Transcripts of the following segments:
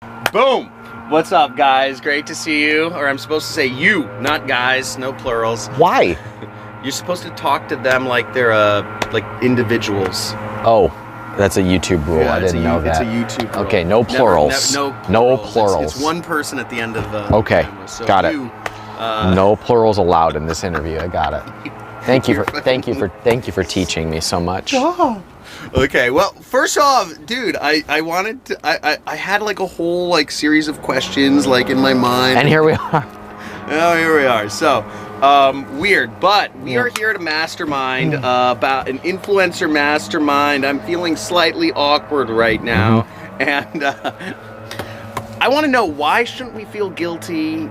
Boom! What's up, guys? Great to see you. Or I'm supposed to say you, not guys, no plurals. Why? You're supposed to talk to them like they're like individuals. Oh, that's a YouTube rule. Yeah, I didn't know that. It's a YouTube rule. Okay, no plurals. No plurals. It's one person at the end of the camera, so got it. No plurals allowed in this interview. I got it. Thank you for teaching me so much. Oh. Okay, well, first off, dude, I wanted to, I had like a whole like series of questions like in my mind. And here we are. Oh, here we are. So, weird, but we are here to mastermind about an influencer mastermind. I'm feeling slightly awkward right now, and I want to know, why shouldn't we feel guilty?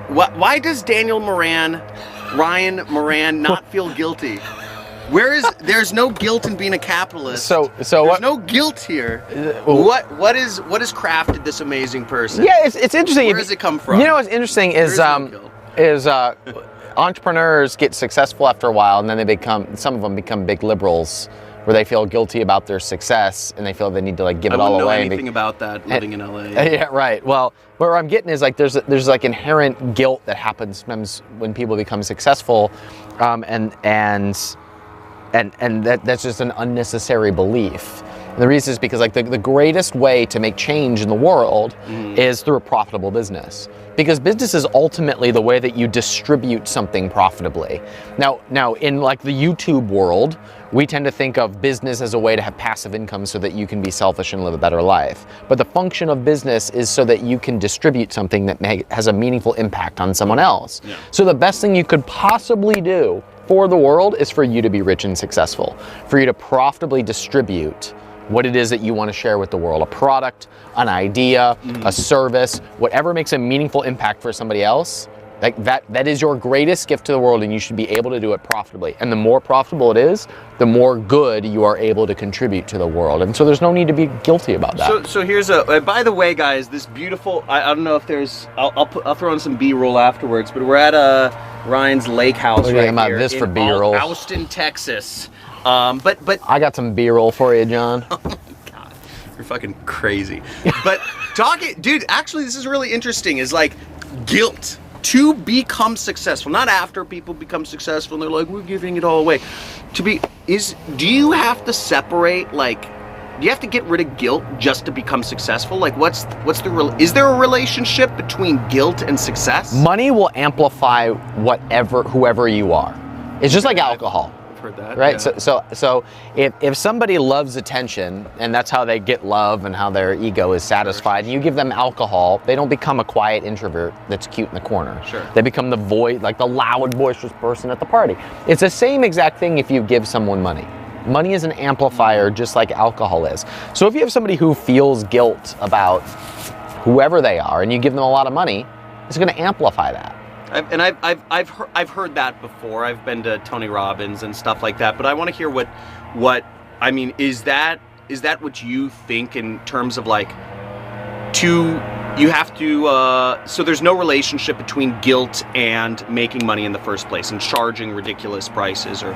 Why does Ryan Moran not feel guilty? There's no guilt in being a capitalist. So there's no guilt here. What is crafted this amazing person? Yeah, it's interesting. Where does it come from? You know what's interesting is entrepreneurs get successful after a while, and then some of them become big liberals, where they feel guilty about their success and they feel they need to like give it all away. I don't know anything about that living in LA. Yeah, right. Well, where I'm getting is like there's like inherent guilt that happens sometimes when people become successful, and that's just an unnecessary belief. And the reason is because like the greatest way to make change in the world is through a profitable business. Because business is ultimately the way that you distribute something profitably. Now in like the YouTube world, we tend to think of business as a way to have passive income so that you can be selfish and live a better life. But the function of business is so that you can distribute something that has a meaningful impact on someone else. Yeah. So the best thing you could possibly do for the world is for you to be rich and successful, for you to profitably distribute what it is that you want to share with the world, a product, an idea, a service, whatever makes a meaningful impact for somebody else. Like that is your greatest gift to the world, and you should be able to do it profitably. And the more profitable it is, the more good you are able to contribute to the world. And so there's no need to be guilty about that. So here's by the way, guys, this beautiful, I don't know if there's, I'll throw in some B-roll afterwards, but we're at Ryan's lake house right here this for B-roll. Austin, Texas. But I got some B-roll for you, John. Oh my God, you're fucking crazy. But dude, actually this is really interesting, is like guilt to become successful, not after people become successful and they're like, we're giving it all away. Do you have to separate, like, do you have to get rid of guilt just to become successful? Like, is there a relationship between guilt and success? Money will amplify whoever you are. It's just like alcohol. Heard that, right? Yeah. So if somebody loves attention, and that's how they get love and how their ego is satisfied, and you give them alcohol, they don't become a quiet introvert that's cute in the corner. Sure. They become the like the loud, boisterous person at the party. It's the same exact thing if you give someone money. Money is an amplifier, just like alcohol is. So if you have somebody who feels guilt about whoever they are, and you give them a lot of money, it's going to amplify that. I've heard that before. I've been to Tony Robbins and stuff like that. But I want to hear what I mean. Is that what you think in terms of like you have to? So there's no relationship between guilt and making money in the first place and charging ridiculous prices, or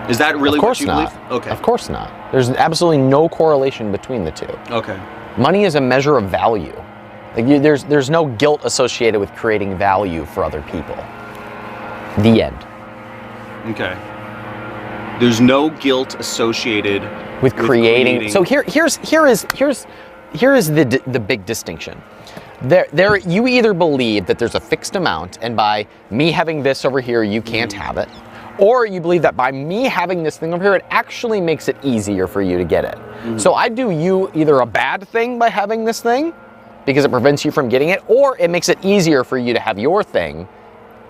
is that really what you believe? Okay. Of course not. There's absolutely no correlation between the two. Okay. Money is a measure of value. Like there's no guilt associated with creating value for other people. The end. Okay. There's no guilt associated with creating. So here is the big distinction. There you either believe that there's a fixed amount, and by me having this over here, you can't have it, or you believe that by me having this thing over here, it actually makes it easier for you to get it. So I do you either a bad thing by having this thing, because it prevents you from getting it, or it makes it easier for you to have your thing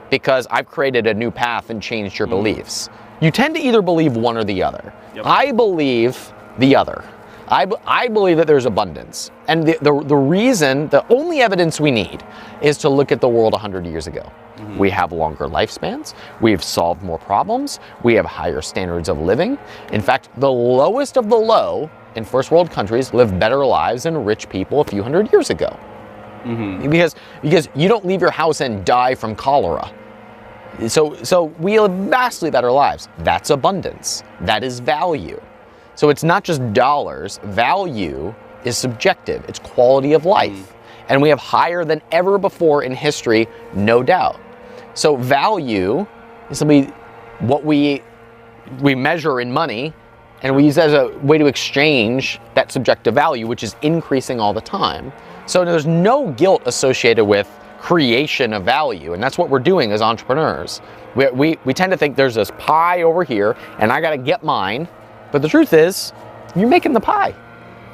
because I've created a new path and changed your beliefs. You tend to either believe one or the other. Yep. I believe the other. I believe that there's abundance. And the only evidence we need is to look at the world 100 years ago. We have longer lifespans, we've solved more problems, we have higher standards of living. In fact, the lowest of the low in first world countries live better lives than rich people a few hundred years ago. Because you don't leave your house and die from cholera. So we live vastly better lives. That's abundance. That is value. So it's not just dollars. Value is subjective. It's quality of life. And we have higher than ever before in history, no doubt. So value is simply what we measure in money, and we use that as a way to exchange that subjective value, which is increasing all the time. So there's no guilt associated with creation of value, and that's what we're doing as entrepreneurs. We tend to think there's this pie over here, and I got to get mine. But the truth is, you're making the pie.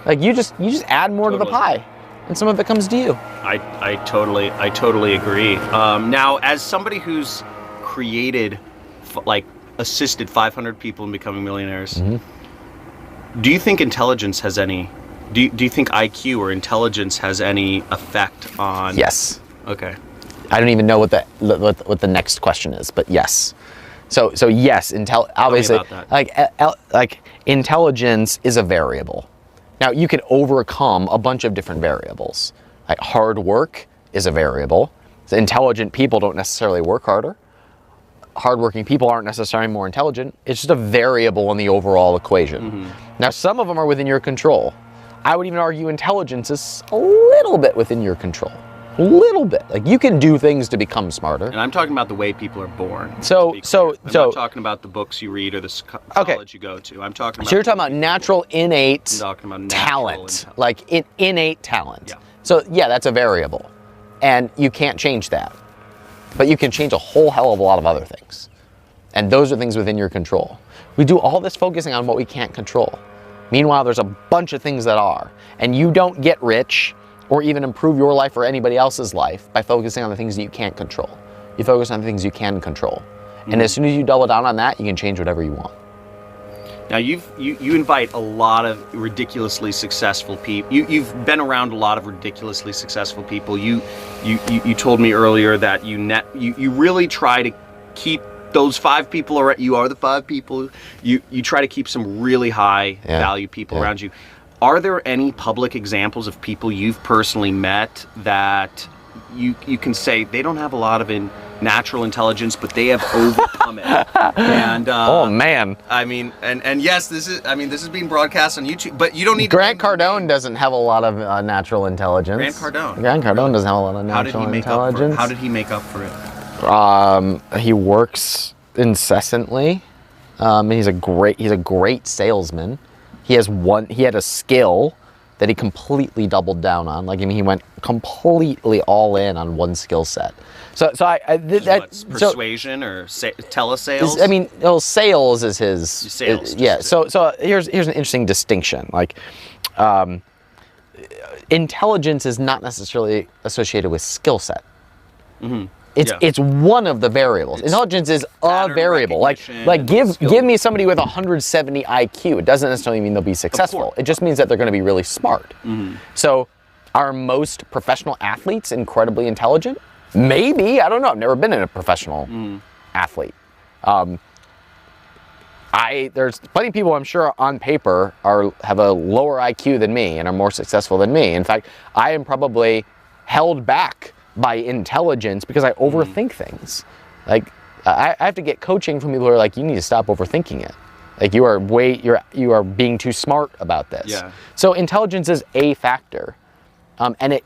Like you just add more to the pie, and some of it comes to you. I totally agree. Now, as somebody who's created, assisted 500 people in becoming millionaires, do you think intelligence has any? Do you think IQ or intelligence has any effect on? Yes. Okay. I don't even know what the next question is, but yes. So yes, obviously, like intelligence is a variable. Now you can overcome a bunch of different variables. Like hard work is a variable. So intelligent people don't necessarily work harder. Hardworking people aren't necessarily more intelligent. It's just a variable in the overall equation. Now some of them are within your control. I would even argue intelligence is a little bit within your control. A little bit. Like you can do things to become smarter. And I'm talking about the way people are born. I'm not talking about the books you read or the college you go to. I'm talking about. So you're talking about natural, innate talent, like innate talent. Yeah. So yeah, that's a variable, and you can't change that, but you can change a whole hell of a lot of other things, and those are things within your control. We do all this focusing on what we can't control. Meanwhile, there's a bunch of things that are, and you don't get rich or even improve your life or anybody else's life by focusing on the things that you can't control. You focus on the things you can control. And as soon as you double down on that, you can change whatever you want. Now you invite a lot of ridiculously successful people. You've been around a lot of ridiculously successful people. You told me earlier that you really try to keep those 5 people, or you are the 5 people. You try to keep some really high value people around you. Are there any public examples of people you've personally met that you can say they don't have a lot of natural intelligence, but they have overcome it? And oh man, I mean, and yes, this is being broadcast on YouTube, but you don't need. Grant Cardone doesn't have a lot of natural intelligence. Grant Cardone doesn't have a lot of natural intelligence. How did he make up for it? He works incessantly. He's a great salesman. He had a skill that he completely doubled down on. He went completely all in on one skill set. So persuasion or telesales? Sales is his. Sales. So here's an interesting distinction. Intelligence is not necessarily associated with skill set. It's one of the variables. Intelligence is a variable. Give me somebody with 170 IQ. It doesn't necessarily mean they'll be successful. It just means that they're going to be really smart. So are most professional athletes incredibly intelligent? Maybe. I don't know. I've never been a professional athlete. There's plenty of people I'm sure on paper have a lower IQ than me and are more successful than me. In fact, I am probably held back by intelligence because I overthink things. I have to get coaching from people who are like, you need to stop overthinking it. You are being too smart about this. Yeah. So intelligence is a factor, and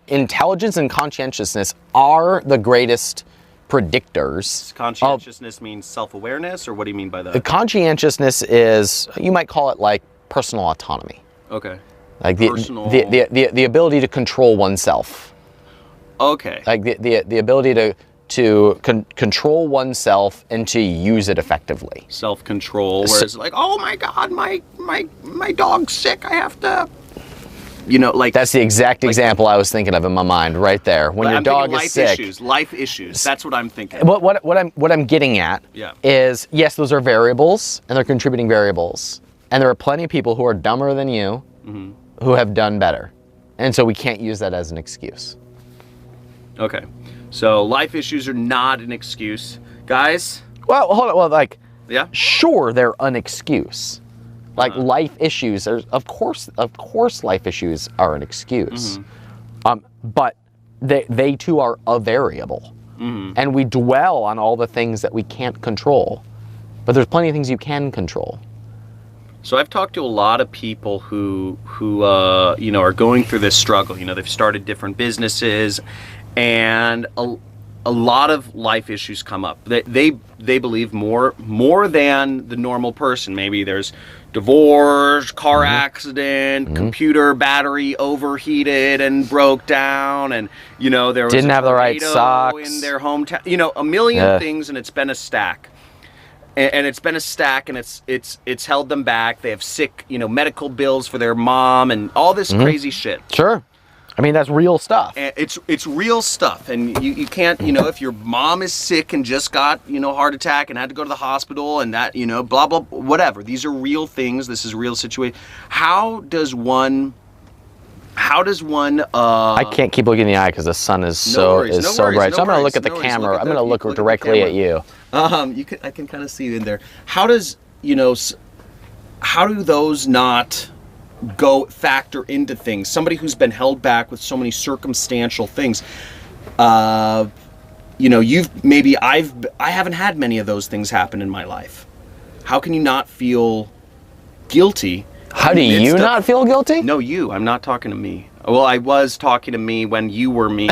intelligence and conscientiousness are the greatest predictors. Conscientiousness means self-awareness, or what do you mean by that? The conscientiousness is, you might call it personal autonomy. Okay. The ability to control oneself. Okay. The ability to control oneself and to use it effectively. Self-control, where it's oh my God, my dog's sick. I have to. That's the exact example I was thinking of in my mind right there. When your dog is sick. Life issues. That's what I'm thinking. What I'm getting at is, yes, those are variables and they're contributing variables, and there are plenty of people who are dumber than you. Who have done better. And so we can't use that as an excuse. Okay. So life issues are not an excuse. Guys? Well, hold on. Sure, they're an excuse. Life issues, of course life issues are an excuse. But they too are a variable. And we dwell on all the things that we can't control. But there's plenty of things you can control. So I've talked to a lot of people who you know, are going through this struggle. You know, they've started different businesses, and a lot of life issues come up. They believe more than the normal person. Maybe there's divorce, car accident, computer battery overheated and broke down, and you know, there was Didn't a have the right tornado socks in their hometown. You know, a million things, and it's been a stack. And it's been a stack, and it's held them back. They have sick, you know, medical bills for their mom and all this crazy shit. Sure. I mean, that's real stuff. And it's real stuff, and you can't, you know, if your mom is sick and just got, you know, heart attack and had to go to the hospital and that, you know, blah blah, whatever. These are real things. This is a real situation. How does one I can't keep looking in the eye because the sun is so bright. So I'm going to look at the camera. I'm going to look directly at you. I can kind of see you in there. How does, you know, how do those not factor into things? Somebody who's been held back with so many circumstantial things. You know, I haven't had many of those things happen in my life. How can you not feel guilty? How do you not feel guilty? No, you. I'm not talking to me. Well, I was talking to me when you were me.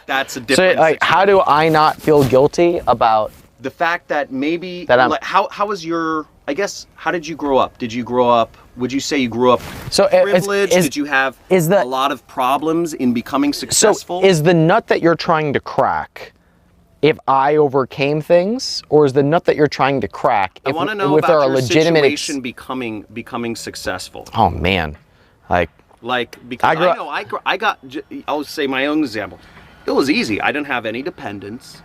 That's a different. So, like, how do I not feel guilty about the fact that maybe that like, how was your? I guess, how did you grow up? Did you grow up? Would you say you grew up privileged? Did you have a lot of problems in becoming successful? So, is the nut that you're trying to crack? If I overcame things, or is the nut that you're trying to crack? I want to know about your situation becoming successful. Oh man, because I'll say my own example. It was easy. I didn't have any dependents.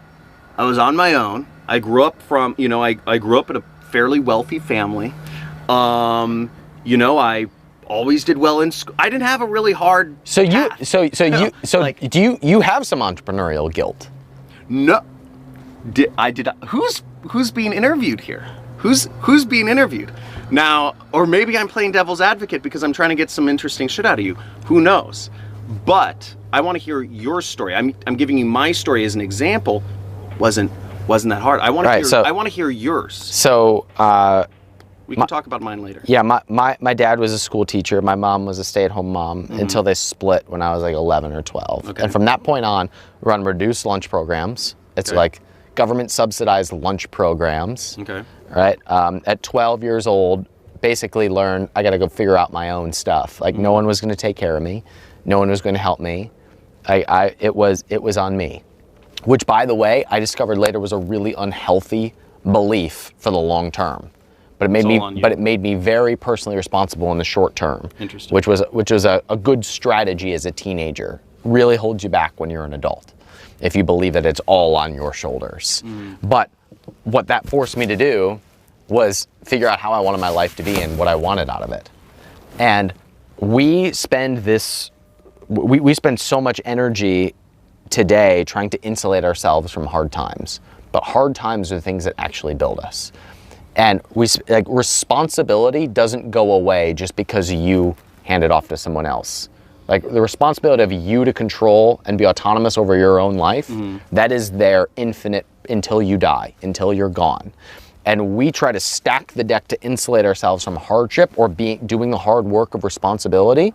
I was on my own. I grew up I grew up in a fairly wealthy family. You know, I always did well in school. I didn't have a really hard. Do you have some entrepreneurial guilt? No, who's being interviewed here? Who's being interviewed now? Or maybe I'm playing devil's advocate because I'm trying to get some interesting shit out of you. Who knows? But I want to hear your story. I'm giving you my story as an example. Wasn't that hard? I want to hear yours. So we can talk about mine later. Yeah, my dad was a school teacher. My mom was a stay-at-home mom until they split when I was like 11 or 12. Okay. And from that point on, we run reduced lunch programs. It's like government subsidized lunch programs. Okay. Right. At 12 years old, basically learned I got to go figure out my own stuff. Like no one was going to take care of me. No one was going to help me. It was on me. Which, by the way, I discovered later was a really unhealthy belief for the long term. But it made me very personally responsible in the short term. Interesting. Which was a good strategy as a teenager. Really holds you back when you're an adult, if you believe that it's all on your shoulders. But what that forced me to do was figure out how I wanted my life to be and what I wanted out of it. And we spend so much energy today trying to insulate ourselves from hard times. But hard times are the things that actually build us. And responsibility doesn't go away just because you hand it off to someone else. Like the responsibility of you to control and be autonomous over your own life, that is there infinite until you die, until you're gone. And we try to stack the deck to insulate ourselves from hardship or doing the hard work of responsibility,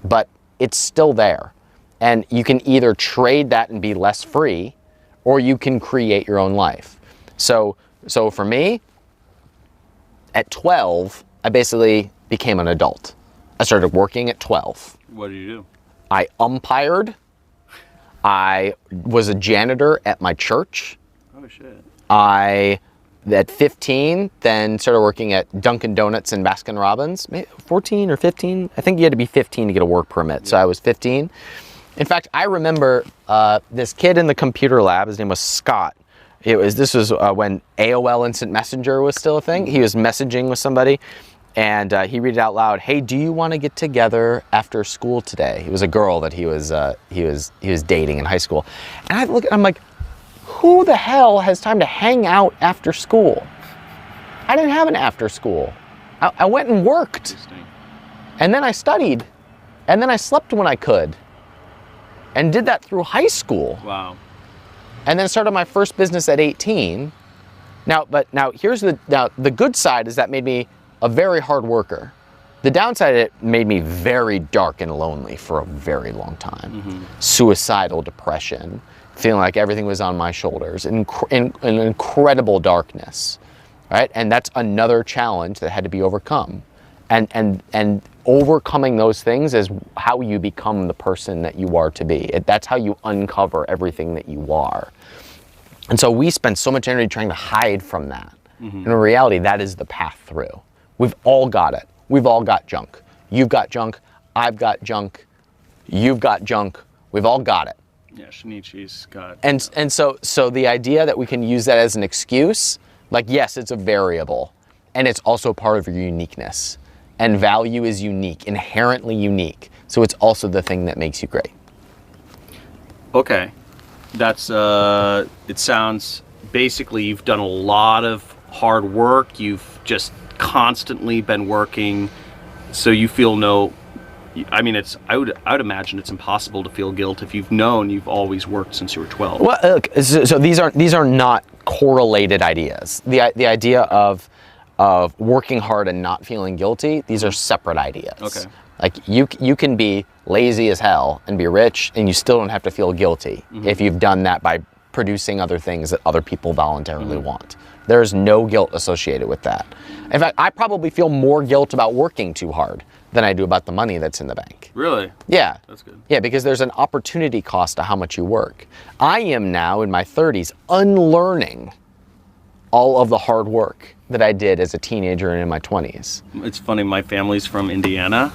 but it's still there. And you can either trade that and be less free, or you can create your own life. So for me, at 12, I basically became an adult. I started working at 12. What did you do? I umpired. I was a janitor at my church. Oh, shit. At 15, then started working at Dunkin' Donuts and Baskin Robbins. Maybe 14 or 15. I think you had to be 15 to get a work permit, yeah. So I was 15. In fact, I remember this kid in the computer lab. His name was Scott. This was when AOL Instant Messenger was still a thing. He was messaging with somebody, and he read it out loud. Hey, do you want to get together after school today? It was a girl that he was dating in high school, and I'm like, who the hell has time to hang out after school? I didn't have an after school. I went and worked, and then I studied, and then I slept when I could, and did that through high school. Wow. And then started my first business at 18. Now, here's the good side is that made me a very hard worker. The downside, it made me very dark and lonely for a very long time. Suicidal depression, feeling like everything was on my shoulders, in an incredible darkness, right? And that's another challenge that had to be overcome. And overcoming those things is how you become the person that you are to be. That's how you uncover everything that you are. And so we spend so much energy trying to hide from that. In reality, that is the path through. We've all got it. We've all got junk. You've got junk. I've got junk. You've got junk. We've all got it. Yeah, Shinichi's got. And so the idea that we can use that as an excuse, like, yes, it's a variable, and it's also part of your uniqueness. And value is unique, inherently unique. So it's also the thing that makes you great. Okay. That's, it sounds, basically you've done a lot of hard work. You've just constantly been working. So you feel I mean, I would imagine it's impossible to feel guilt if you've known you've always worked since you were 12. Well, look, so these are not correlated ideas. The idea of working hard and not feeling guilty, these are separate ideas. Okay. Like you can be lazy as hell and be rich, and you still don't have to feel guilty if you've done that by producing other things that other people voluntarily want. There is no guilt associated with that. In fact, I probably feel more guilt about working too hard than I do about the money that's in the bank. Really? Yeah. That's good. Yeah, because there's an opportunity cost to how much you work. I am now in my 30s unlearning all of the hard work that I did as a teenager and in my 20s. It's funny, my family's from Indiana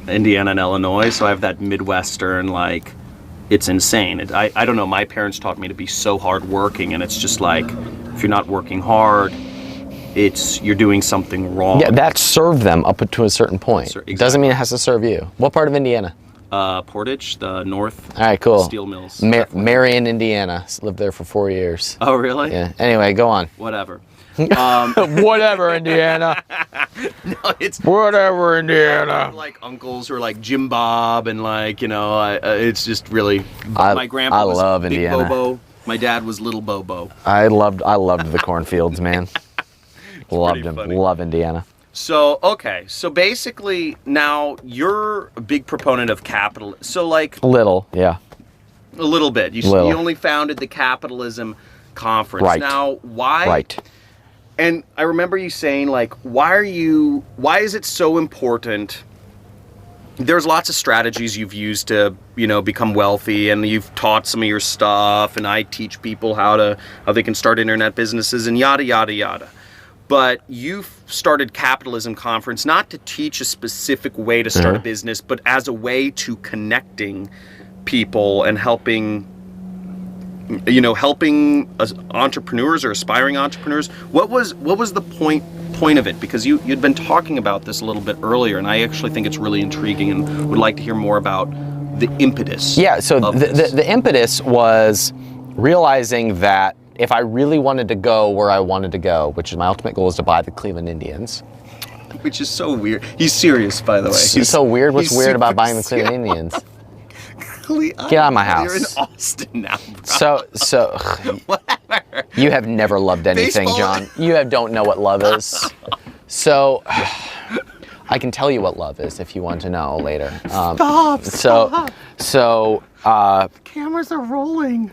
and Illinois, so I have that Midwestern, like, it's insane. I don't know, my parents taught me to be so hardworking, and it's just like, if you're not working hard, you're doing something wrong. Yeah, that served them up to a certain point. Exactly. Doesn't mean it has to serve you. What part of Indiana? Portage, the north. All right, cool. Steel mills. Marion, Indiana. Lived there for 4 years. Oh, really? Yeah. Anyway, go on. Whatever. Whatever, Indiana. No, it's whatever, Indiana. Like uncles who are like Jim Bob, and like, you know, it's just really. My grandpa was love Big Indiana. Bobo. My dad was Little Bobo. I loved the cornfields, man. Loved them. Funny. Love Indiana. So, okay. So basically now you're a big proponent of capital. So like Yeah. a little bit. You only founded the capitalism conference. Right. Now, why? Right. And I remember you saying, like, why is it so important? There's lots of strategies you've used to, you know, become wealthy, and you've taught some of your stuff, and I teach people how they can start internet businesses and yada, yada, yada. But you've started Capitalism Conference not to teach a specific way to start a business, but as a way to connecting people and helping entrepreneurs or aspiring entrepreneurs. What was the point of it? Because you'd been talking about this a little bit earlier, and I actually think it's really intriguing and would like to hear more about the impetus. Yeah, so the impetus was realizing that if I really wanted to go where I wanted to go, which is my ultimate goal is to buy the Cleveland Indians. Which is so weird. He's serious, by the way. He's so weird. What's weird about buying the Cleveland Indians? Get out of my house. You're in Austin now, bro. So Whatever. You have never loved anything, Baseball. John. You don't know what love is. So I can tell you what love is if you want to know later. Stop. Cameras are rolling.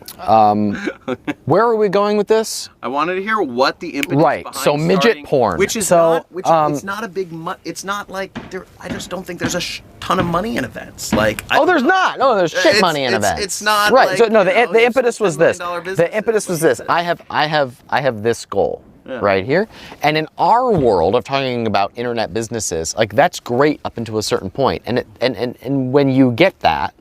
Where are we going with this? I wanted to hear what the impetus Right. behind So midget starting, porn. which is it's not a big. It's not like there. I just don't think there's a ton of money in events. Like There's not. No, there's shit money in events. It's not right. like, so no, the impetus was this. $10 million The impetus was this. I have this goal. Yeah. Right here. And in our world of talking about internet businesses, like that's great up until a certain point. And when you get that,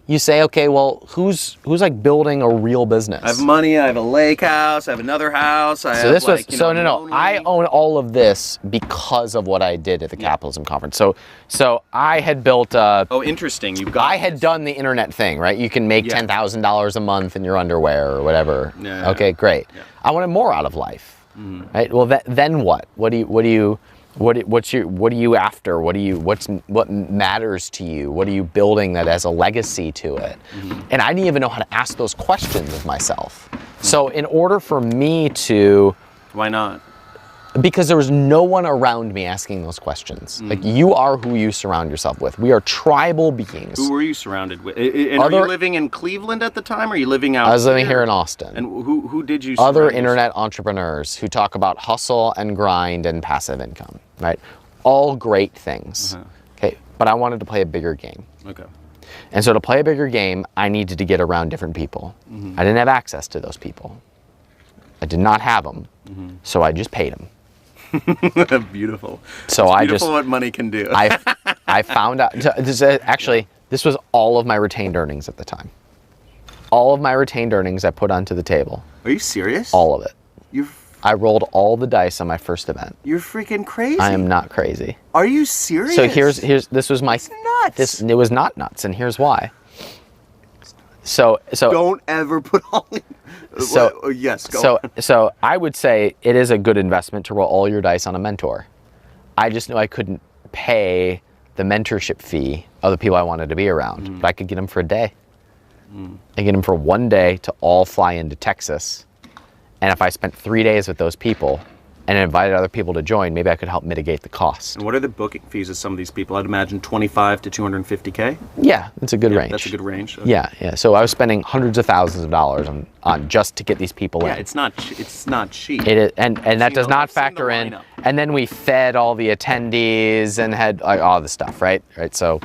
you say, okay, well, who's like building a real business? I have money. I have a lake house. I have another house. I own all of this because of what I did at the Capitalism Conference. So I had built. Oh, interesting. I had done the internet thing, right? You can make $10,000 a month in your underwear or whatever. Yeah. Okay, great. Yeah. I wanted more out of life. Right. Well, then what? What are you after? What matters to you? What are you building that has a legacy to it? And I didn't even know how to ask those questions of myself. So in order for me to, why not? Because there was no one around me asking those questions. Like, you are who you surround yourself with. We are tribal beings. Who were you surrounded with? And are you living in Cleveland at the time, or are you living out I was living here in Austin. And who did you Other internet entrepreneurs who talk about hustle and grind and passive income, right? All great things. Okay, but I wanted to play a bigger game. Okay. And so to play a bigger game, I needed to get around different people. I didn't have access to those people. I did not have them, so I just paid them. Beautiful. So it's I beautiful just what money can do. I found out. Actually, this was all of my retained earnings at the time. All of my retained earnings I put onto the table. Are you serious? All of it. You're I rolled all the dice on my first event. You're freaking crazy. I am not crazy. Are you serious? So here's this was my nuts. It was not nuts, and here's why. So don't ever put all in. Yes, go on. So I would say it is a good investment to roll all your dice on a mentor. I just knew I couldn't pay the mentorship fee of the people I wanted to be around, but I could get them for a day. I get them for one day to all fly into Texas, and if I spent 3 days with those people and invited other people to join, maybe I could help mitigate the cost. And what are the booking fees of some of these people? I'd imagine 25 to 250K. Yeah, it's a good range. That's a good range. Okay. Yeah. So I was spending hundreds of thousands of dollars on just to get these people in. Yeah, it's not cheap. It is, and that does not factor in. And then we fed all the attendees and had like all the stuff, right? So.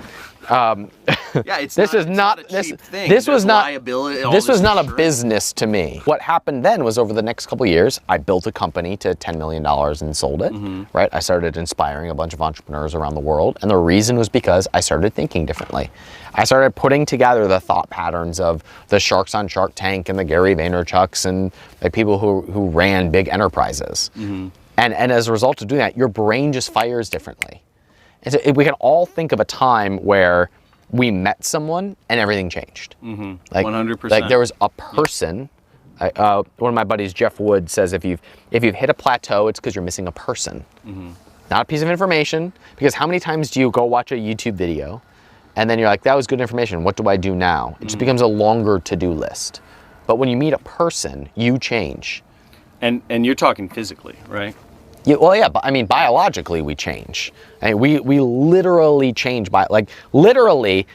Yeah, this was not a business to me. What happened then was over the next couple of years, I built a company to $10 million and sold it, right? I started inspiring a bunch of entrepreneurs around the world. And the reason was because I started thinking differently. I started putting together the thought patterns of the sharks on Shark Tank and the Gary Vaynerchuks and the people who ran big enterprises. And as a result of doing that, your brain just fires differently. And so we can all think of a time where we met someone and everything changed. Like 100%. Like there was a person. One of my buddies, Jeff Wood, says if you've hit a plateau, it's because you're missing a person, not a piece of information. Because how many times do you go watch a YouTube video, and then you're like, that was good information. What do I do now? It just becomes a longer to-do list. But when you meet a person, you change. And you're talking physically, right? Yeah, well, yeah, but I mean, biologically we change. I mean, we literally change literally.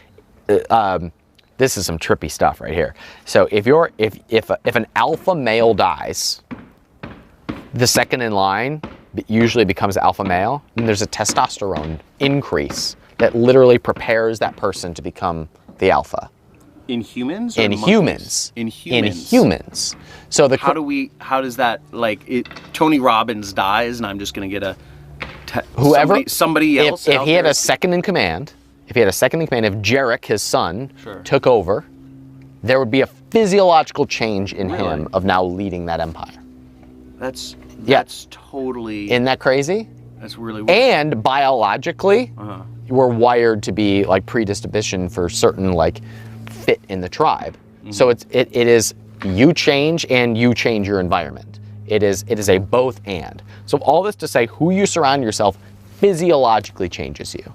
This is some trippy stuff right here. So if an alpha male dies, the second in line usually becomes alpha male, and there's a testosterone increase that literally prepares that person to become the alpha. In humans? In humans. In humans. So how does that, Tony Robbins dies and I'm just going to get somebody else? If he had a second in command, if Jarek, his son, took over, there would be a physiological change in him of now leading that empire. That's totally... Isn't that crazy? That's really weird. And biologically, we're wired to be predispositioned for certain fit in the tribe. So it is you change and you change your environment. It is a both and. So all this to say, who you surround yourself physiologically changes you.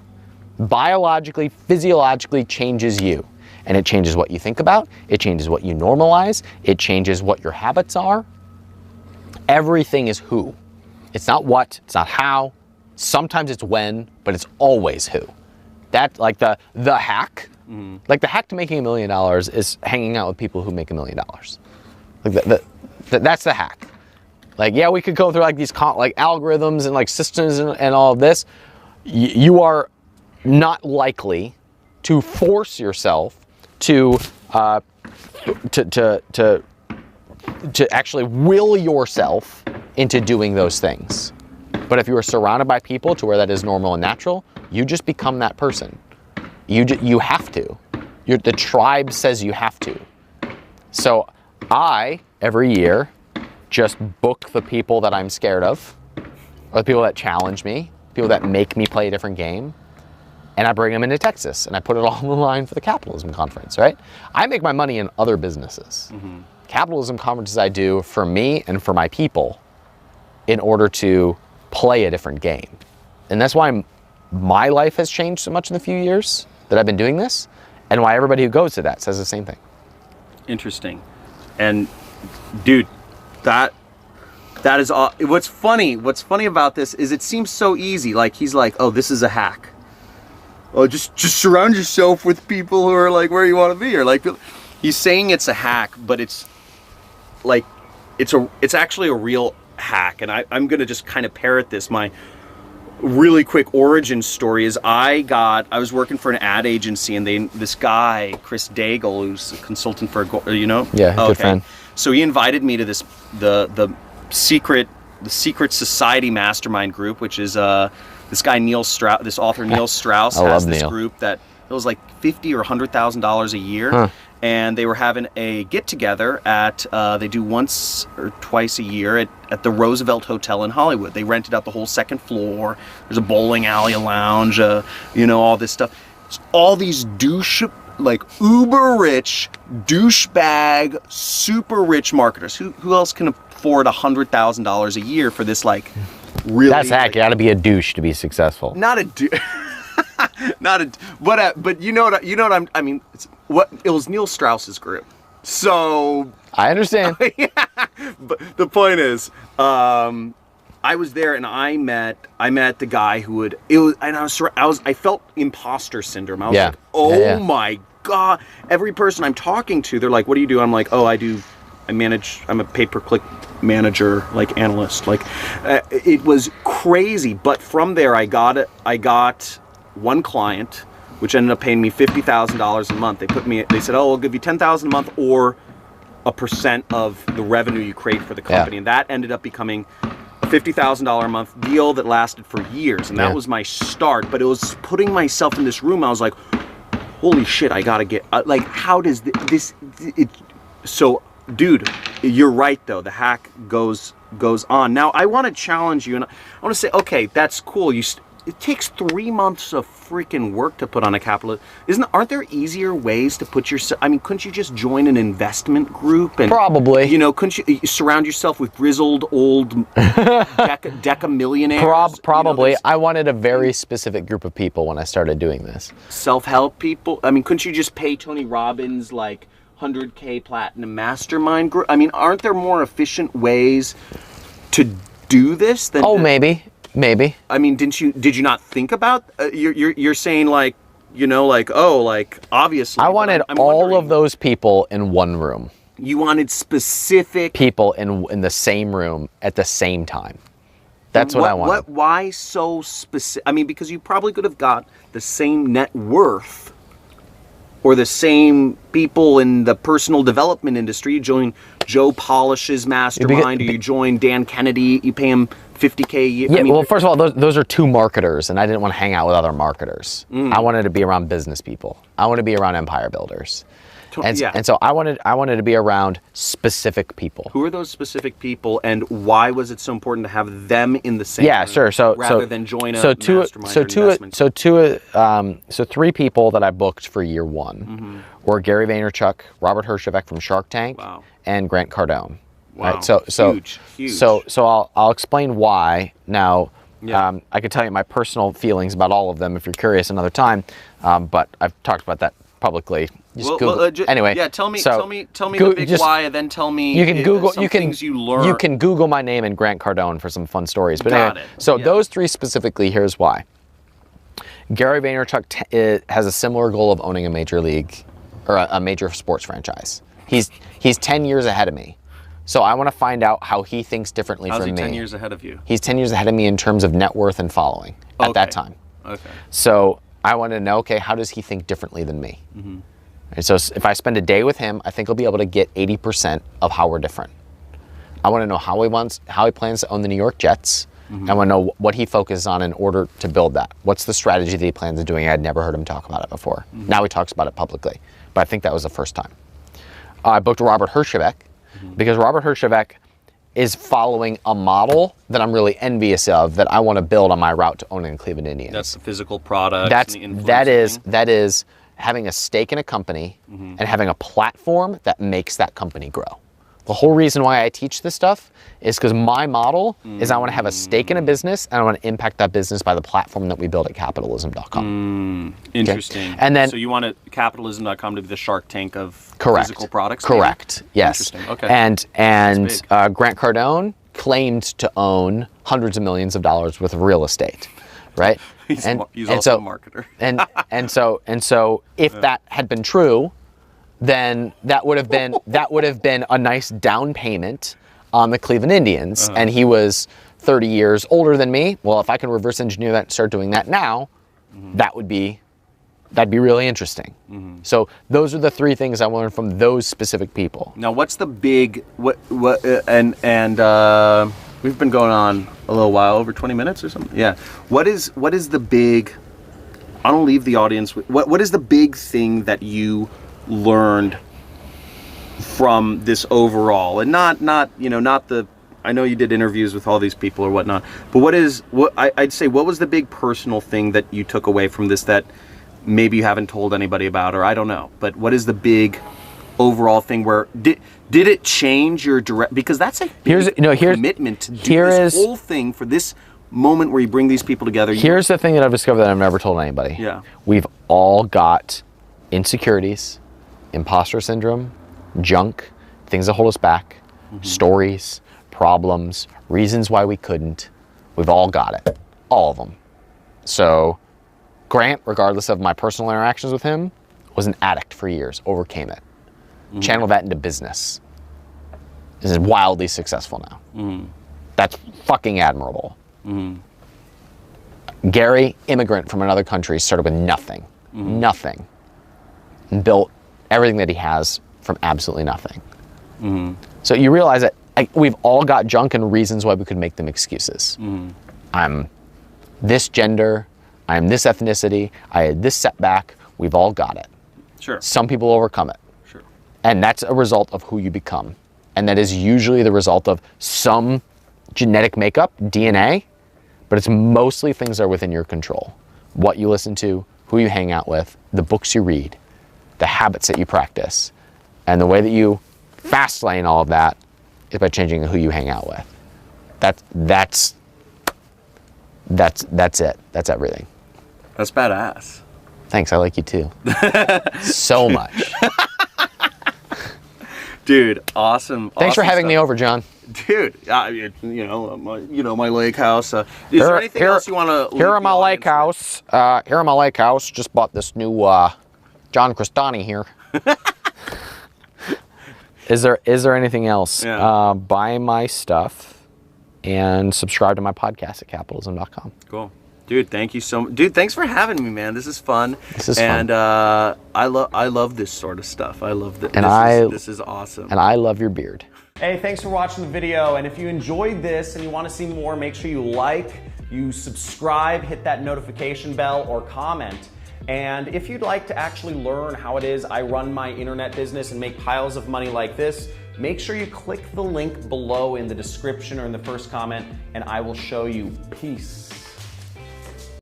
Biologically, physiologically changes you. And it changes what you think about, it changes what you normalize, it changes what your habits are. Everything is who. It's not what, it's not how. Sometimes it's when, but it's always who. That the hack. The hack to making $1 million is hanging out with people who make $1 million. That's the hack. We could go through these algorithms and systems and all of this. You are not likely to force yourself to actually will yourself into doing those things. But if you are surrounded by people to where that is normal and natural, you just become that person. You have to. The tribe says you have to. So I, every year, just book the people that I'm scared of, or the people that challenge me, people that make me play a different game, and I bring them into Texas, and I put it all on the line for the capitalism conference, right? I make my money in other businesses. Capitalism conferences I do for me and for my people in order to play a different game. And that's why my life has changed so much in the few years that I've been doing this, and why everybody who goes to that says the same thing. Interesting. And dude, that That is all. What's funny about this is it seems so easy. Like he's like, oh, this is a hack. Oh, just surround yourself with people who are like where you want to be, or like he's saying it's a hack, but it's like it's actually a real hack. And I'm gonna just kind of parrot this. My really quick origin story is I was working for an ad agency, and this guy Chris Daigle, who's a consultant for good friend. So he invited me to the secret society mastermind group, which is this guy Neil Strauss, this author Neil Strauss has this group that it was like $50,000 or $100,000 a year, and they were having a get together at they do once or twice a year at the Roosevelt Hotel in Hollywood. They rented out the whole second floor. There's a bowling alley, a lounge, all this stuff. It's all these like uber rich, douchebag, super rich marketers. Who else can afford $100,000 a year for this like really? That's hack. You got to be a douche to be successful. Not a douche. But you know what I mean. It was Neil Strauss's group, so I understand. Yeah, but the point is, I was there and I met the guy who I felt imposter syndrome. I was like, oh my God. Every person I'm talking to, they're like, what do you do? I'm like, oh, I'm a pay-per-click manager, like analyst. Like, it was crazy. But from there, I got one client, which ended up paying me $50,000 a month. They said, oh, we'll give you $10,000 a month or a percent of the revenue you create for the company. And that ended up becoming a $50,000 a month deal that lasted for years. And that was my start. But it was putting myself in this room. I was like, holy shit, I gotta get, like, how does so, dude, you're right though, the hack goes on. Now, I wanna challenge you, and I wanna say, okay, that's cool, it takes 3 months of freaking work to put on a capital. Aren't there easier ways to put yourself? I mean, couldn't you just join an investment group and probably? Couldn't you surround yourself with grizzled old deca millionaires? Probably. I wanted a very specific group of people when I started doing this. Self-help people. I mean, couldn't you just pay Tony Robbins like 100K platinum mastermind group? I mean, aren't there more efficient ways to do this than? Oh, maybe. I mean, did you not think about? You're saying like, obviously. I wanted all of those people in one room. You wanted specific people in the same room at the same time. That's what I wanted. Why so specific? I mean, because you probably could have got the same net worth or the same people in the personal development industry. You join Joe Polish's mastermind, or you join Dan Kennedy, you pay him $50K a year. Yeah, well, first of all, those are two marketers, and I didn't want to hang out with other marketers. I wanted to be around business people. I wanted to be around empire builders. And so I wanted to be around specific people. Who are those specific people, and why was it so important to have them in the same room, sure. rather than join a mastermind So 3 people that I booked for year 1 were Gary Vaynerchuk, Robert Herjavec from Shark Tank, and Grant Cardone. Wow. Right? So huge. So I'll explain why now. I could tell you my personal feelings about all of them if you're curious another time, but I've talked about that publicly. Anyway, tell me the big why, and then tell me you can Google things you learned. You can Google my name and Grant Cardone for some fun stories. But anyway, those 3 specifically, here's why. Gary Vaynerchuk has a similar goal of owning a major league or a major sports franchise. He's 10 years ahead of me. So I want to find out how he thinks differently from me. How's he 10 years ahead of you? He's 10 years ahead of me in terms of net worth and following at that time. Okay. So I want to know, okay, how does he think differently than me? And so if I spend a day with him, I think I'll be able to get 80% of how we're different. I want to know how he plans to own the New York Jets. I want to know what he focuses on in order to build that. What's the strategy that he plans on doing? I had never heard him talk about it before. Now he talks about it publicly, but I think that was the first time. I booked Robert Herjavec because Robert Herjavec is following a model that I'm really envious of, that I want to build on my route to owning the Cleveland Indians. That's the physical product. That is having a stake in a company and having a platform that makes that company grow. The whole reason why I teach this stuff is because my model is I want to have a stake in a business, and I want to impact that business by the platform that we build at capitalism.com. Interesting. Okay? And then, so you want capitalism.com to be the Shark Tank of correct. physical products? Correct. Maybe? Yes. Interesting. Okay. And Grant Cardone claimed to own hundreds of millions of dollars worth of real estate, right? He's also a marketer. and so if that had been true, then that would have been a nice down payment on the Cleveland Indians. And he was 30 years older than me. Well, if I can reverse engineer that and start doing that now, that'd be really interesting. So those are the three things I learned from those specific people. Now, what's the big we've been going on a little while, over 20 minutes or something. Yeah. What is the big? I don't leave the audience with what is the big thing that you learned from this overall, and not the. I know you did interviews with all these people or whatnot, but I'd say what was the big personal thing that you took away from this that maybe you haven't told anybody about, or I don't know, but what is the big overall thing where did it change your direct, because that's a big commitment to do this whole thing for this moment where you bring these people together. Here's the thing that I've discovered that I've never told anybody. Yeah. We've all got insecurities, imposter syndrome, junk, things that hold us back, stories, problems, reasons why we couldn't. We've all got it. All of them. So Grant, regardless of my personal interactions with him, was an addict for years, overcame it. Channeled that into business. Is wildly successful now. That's fucking admirable. Gary, immigrant from another country, started with nothing. Nothing. And built everything that he has from absolutely nothing. So you realize that we've all got junk and reasons why we could make them excuses. I'm this gender, I'm this ethnicity, I had this setback, we've all got it. Sure. Some people overcome it. Sure. And that's a result of who you become. And that is usually the result of some genetic makeup, DNA, but it's mostly things that are within your control. What you listen to, who you hang out with, the books you read, the habits that you practice. And the way that you fast lane all of that is by changing who you hang out with. That's it. That's everything. That's badass. Thanks, I like you too. So much. Dude, awesome. Thanks for having me over, John. Dude, my lake house. Is there anything else you want to? Here at my lake house. Just bought this new John Crestani here. Is there anything else? Yeah. Buy my stuff and subscribe to my podcast at capitalism.com. Cool. Dude, thank you so much. Dude, thanks for having me, man. This is fun. And I love this sort of stuff. I love that. This is awesome. And I love your beard. Hey, thanks for watching the video. And if you enjoyed this and you want to see more, make sure you like, you subscribe, hit that notification bell, or comment. And if you'd like to actually learn how it is I run my internet business and make piles of money like this, make sure you click the link below in the description or in the first comment, and I will show you. Peace.